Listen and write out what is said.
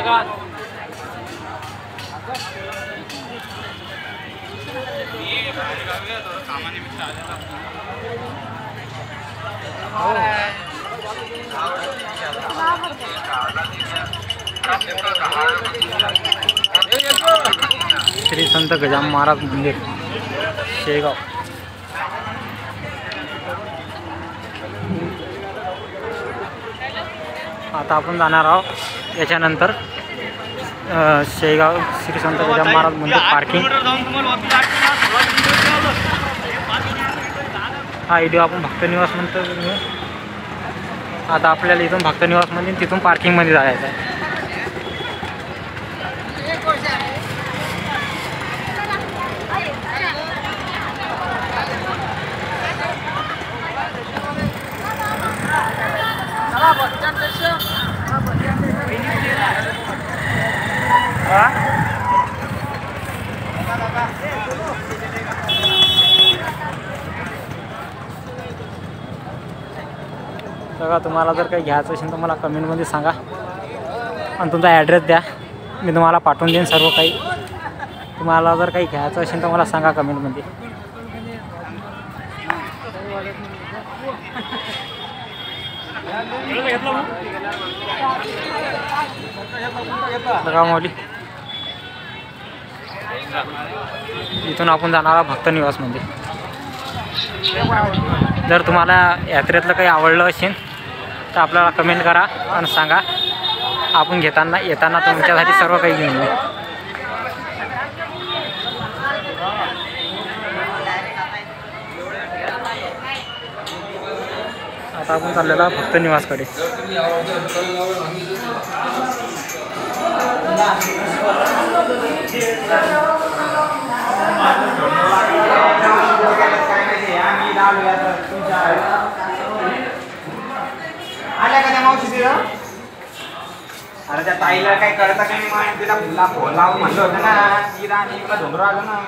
श्री संत गजानन महाराज मंदिर शेगाव। आता आपण जाणार आहोत याच्यानंतर शेगाव श्री संत गजानन महाराज मंदिर पार्किंग। हा व्हिडिओ आपण भक्तनिवास म्हणतो। आता आपल्याला इथून भक्तनिवास मध्ये तिथून पार्किंग मध्ये जायचं आहे। बघा, तुम्हाला जर काही घ्यायचं असेल तर मला कमेंटमध्ये सांगा आणि तुमचा ॲड्रेस द्या, मी तुम्हाला पाठवून देईन सर्व काही। तुम्हाला जर काही घ्यायचं असेल तर मला सांगा कमेंटमध्ये। बघा माऊली, इथून आपण जाणार आहोत भक्तनिवासमध्ये। जर तुम्हाला यात्रेतलं काही आवडलं असेल तर आपल्याला कमेंट करा आणि सांगा, आपण येताना तुमच्यासाठी सर्व काही घेऊन येऊ। आता आपण चाललेलो आहोत भक्तनिवासकडे। आल्या का त्या मावशी तिथं? अरे त्या ताईला काय कळतं का नाही? तिला फोन लावून म्हणलं होतं ना, तिला आणि इकडं धुंदरू आलं ना।